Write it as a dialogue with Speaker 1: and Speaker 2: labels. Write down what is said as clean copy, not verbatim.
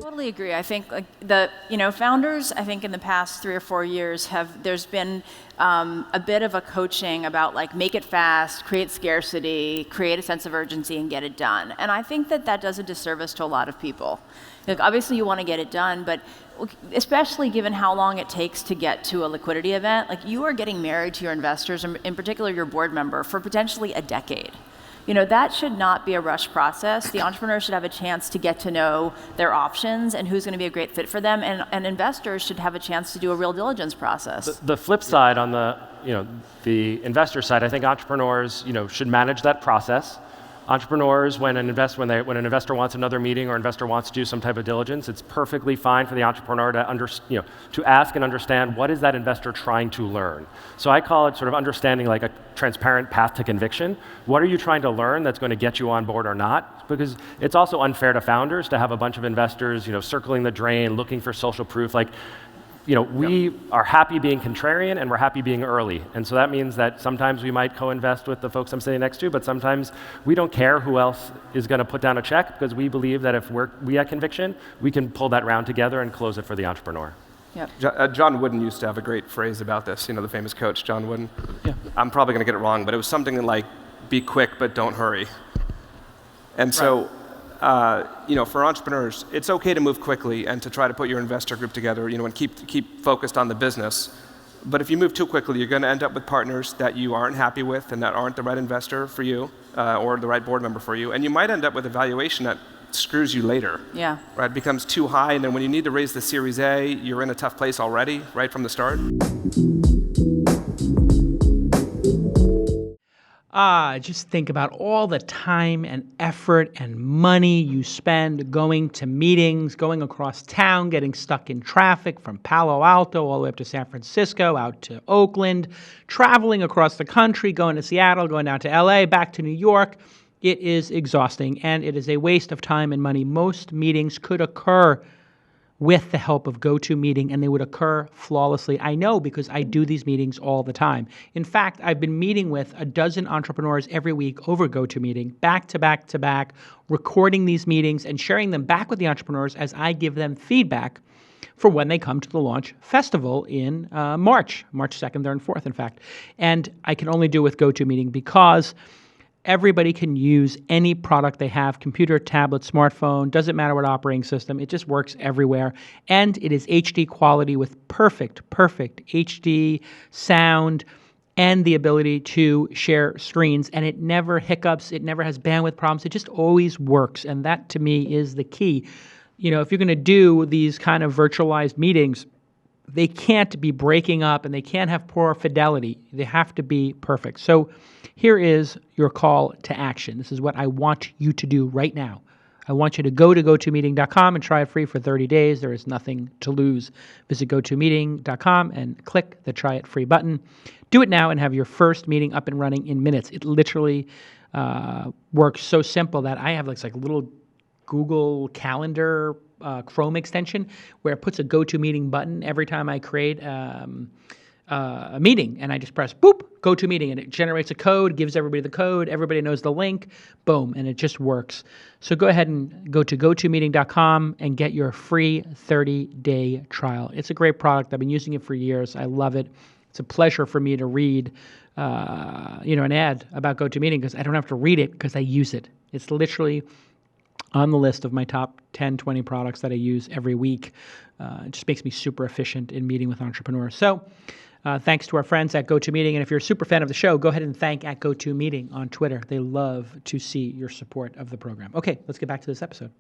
Speaker 1: Totally agree. I think founders, I think in the past 3 or 4 years there's been a bit of a coaching about like make it fast, create scarcity, create a sense of urgency and get it done. And I think that does a disservice to a lot of people. Like obviously you want to get it done, but especially given how long it takes to get to a liquidity event, like you are getting married to your investors, and in particular your board member, for potentially a decade. That should not be a rush process. The entrepreneur should have a chance to get to know their options and who's going to be a great fit for them, and investors should have a chance to do a real diligence process.
Speaker 2: The flip side on the investor side, I think entrepreneurs should manage that process. Entrepreneurs, when an investor wants another meeting or investor wants to do some type of diligence, it's perfectly fine for the entrepreneur to ask and understand what is that investor trying to learn. So I call it sort of understanding like a transparent path to conviction. What are you trying to learn that's going to get you on board or not? Because it's also unfair to founders to have a bunch of investors circling the drain, looking for social proof. Like, we are happy being contrarian and we're happy being early. And so that means that sometimes we might co-invest with the folks I'm sitting next to, but sometimes we don't care who else is going to put down a check because we believe that if we have conviction, we can pull that round together and close it for the entrepreneur.
Speaker 3: Yep. John Wooden used to have a great phrase about this, the famous coach, John Wooden.
Speaker 2: Yeah.
Speaker 3: I'm probably going to get it wrong, but it was something like, be quick, but don't hurry. And so, for entrepreneurs, it's okay to move quickly and to try to put your investor group together, and keep focused on the business. But if you move too quickly, you're going to end up with partners that you aren't happy with and that aren't the right investor for you or the right board member for you. And you might end up with a valuation that screws you later.
Speaker 1: Yeah.
Speaker 3: Right? It becomes too high, and then when you need to raise the Series A, you're in a tough place already, right from the start.
Speaker 4: Just think about all the time and effort and money you spend going to meetings, going across town, getting stuck in traffic from Palo Alto all the way up to San Francisco, out to Oakland, traveling across the country, going to Seattle, going down to LA, back to New York. It is exhausting, and it is a waste of time and money. Most meetings could occur with the help of GoToMeeting, and they would occur flawlessly. I know because I do these meetings all the time. In fact, I've been meeting with a dozen entrepreneurs every week over GoToMeeting, back to back to back, recording these meetings and sharing them back with the entrepreneurs as I give them feedback for when they come to the launch festival in March 2nd, 3rd, and 4th, in fact. And I can only do it with GoToMeeting because everybody can use any product they have, computer, tablet, smartphone, doesn't matter what operating system, it just works everywhere. And it is HD quality with perfect HD sound and the ability to share screens. And it never hiccups, it never has bandwidth problems, it just always works. And that to me is the key. If you're gonna do these kind of virtualized meetings, they can't be breaking up and they can't have poor fidelity. They have to be perfect. So here is your call to action. This is what I want you to do right now. I want you to go to GoToMeeting.com and try it free for 30 days. There is nothing to lose. Visit GoToMeeting.com and click the Try It Free button. Do it now and have your first meeting up and running in minutes. It literally works so simple that I have like a little Google Calendar Chrome extension where it puts a GoToMeeting button every time I create a meeting, and I just press boop, GoToMeeting, and it generates a code, gives everybody the code, everybody knows the link, boom, and it just works. So go ahead and go to GoToMeeting.com and get your free 30-day trial. It's a great product. I've been using it for years. I love it. It's a pleasure for me to read an ad about GoToMeeting because I don't have to read it because I use it. It's literally on the list of my top 10, 20 products that I use every week. It just makes me super efficient in meeting with entrepreneurs. So thanks to our friends at GoToMeeting. And if you're a super fan of the show, go ahead and thank at GoToMeeting on Twitter. They love to see your support of the program. Okay, let's get back to this episode.